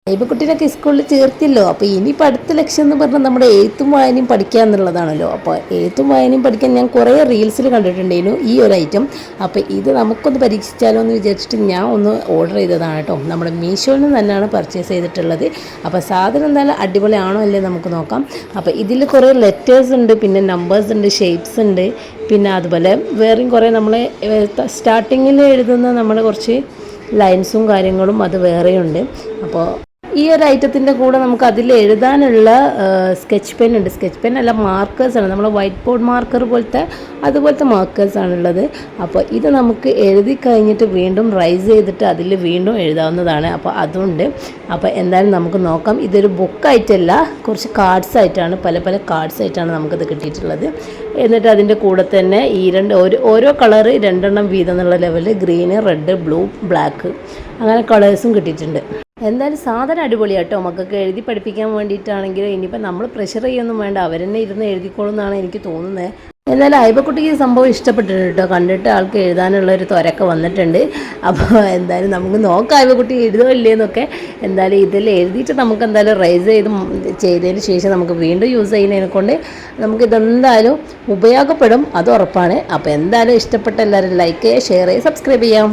കുട്ടീനൊക്കെ സ്കൂളിൽ ചേർത്തില്ലോ. അപ്പോൾ ഇനിയിപ്പോൾ അടുത്ത ലക്ഷ്യം എന്ന് പറഞ്ഞാൽ നമ്മുടെ എഴുത്തും വായനയും പഠിക്കുക എന്നുള്ളതാണല്ലോ. അപ്പോൾ എഴുത്തും വായനയും പഠിക്കാൻ ഞാൻ കുറേ റീൽസിൽ കണ്ടിട്ടുണ്ടായിരുന്നു ഈ ഒരു ഐറ്റം. അപ്പോൾ ഇത് നമുക്കൊന്ന് പരീക്ഷിച്ചാലോ എന്ന് വിചാരിച്ചിട്ട് ഞാൻ ഒന്ന് ഓർഡർ ചെയ്തതാണ് കേട്ടോ. നമ്മുടെ മീഷോയിൽ നിന്ന് തന്നെയാണ് പർച്ചേസ് ചെയ്തിട്ടുള്ളത്. അപ്പോൾ സാധനം എന്തായാലും അടിപൊളിയാണോ അല്ലേ നമുക്ക് നോക്കാം. അപ്പോൾ ഇതിൽ കുറേ ലെറ്റേഴ്സ് ഉണ്ട്, പിന്നെ നമ്പേഴ്സ് ഉണ്ട്, ഷേപ്സ് ഉണ്ട്, പിന്നെ അതുപോലെ വേറെയും കുറേ നമ്മൾ സ്റ്റാർട്ടിങ്ങിൽ എഴുതുന്ന നമ്മുടെ കുറച്ച് ലൈൻസും കാര്യങ്ങളും അത് വേറെയുണ്ട്. അപ്പോൾ ഈ ഒരു ഐറ്റത്തിൻ്റെ കൂടെ നമുക്ക് അതിൽ എഴുതാനുള്ള സ്കെച്ച് പെൻ ഉണ്ട്. സ്കെച്ച് പെൻ അല്ല, മാർക്കേഴ്സാണ്. നമ്മൾ വൈറ്റ് ബോർഡ് മാർക്കർ പോലത്തെ അതുപോലത്തെ മാർക്കേഴ്സാണുള്ളത്. അപ്പോൾ ഇത് നമുക്ക് എഴുതി കഴിഞ്ഞിട്ട് വീണ്ടും റൈസ് ചെയ്തിട്ട് അതിൽ വീണ്ടും എഴുതാവുന്നതാണ്. അപ്പോൾ അതുണ്ട്. അപ്പോൾ എന്തായാലും നമുക്ക് നോക്കാം. ഇതൊരു ബുക്കായിട്ടല്ല, കുറച്ച് കാർഡ്സ് ആയിട്ടാണ്, പല പല കാർഡ്സ് ആയിട്ടാണ് നമുക്കിത് കിട്ടിയിട്ടുള്ളത്. എന്നിട്ട് അതിൻ്റെ കൂടെ തന്നെ ഈ ഓരോ കളറ് 2 വീതം എന്നുള്ള ലെവലിൽ ഗ്രീന്, റെഡ്, ബ്ലൂ, ബ്ലാക്ക് അങ്ങനെ കളേഴ്സും കിട്ടിയിട്ടുണ്ട്. എന്തായാലും സാധനം അടിപൊളിയാട്ടോ. മക്കൾക്ക് എഴുതി പഠിപ്പിക്കാൻ വേണ്ടിയിട്ടാണെങ്കിൽ ഇനിയിപ്പോൾ നമ്മൾ പ്രഷർ ചെയ്യൊന്നും വേണ്ട, അവരെന്നെ ഇരുന്ന് എഴുതിക്കോളും എന്നാണ് എനിക്ക് തോന്നുന്നത്. എന്നാലും അയബക്കുട്ടിക്ക് ഈ സംഭവം ഇഷ്ടപ്പെട്ടിട്ടുണ്ട് കേട്ടോ. കണ്ടിട്ട് ആൾക്ക് എഴുതാനുള്ള ഒരു ത്വരൊക്കെ വന്നിട്ടുണ്ട്. അപ്പോൾ എന്തായാലും നമുക്ക് നോക്കാം അയബക്കുട്ടി എഴുതോ ഇല്ലേന്നൊക്കെ. എന്തായാലും ഇതിൽ എഴുതിയിട്ട് നമുക്ക് എന്തായാലും റൈസ് ചെയ്തതിന് ശേഷം നമുക്ക് വീണ്ടും യൂസ് ചെയ്യുന്നതിനെ കൊണ്ട് നമുക്കിതെന്തായാലും ഉപയോഗപ്പെടും, അത് ഉറപ്പാണ്. അപ്പോൾ എന്തായാലും ഇഷ്ടപ്പെട്ട എല്ലാവരും ലൈക്ക് ചെയ്യുക, ഷെയർ ചെയ്യുക, സബ്സ്ക്രൈബ് ചെയ്യാം.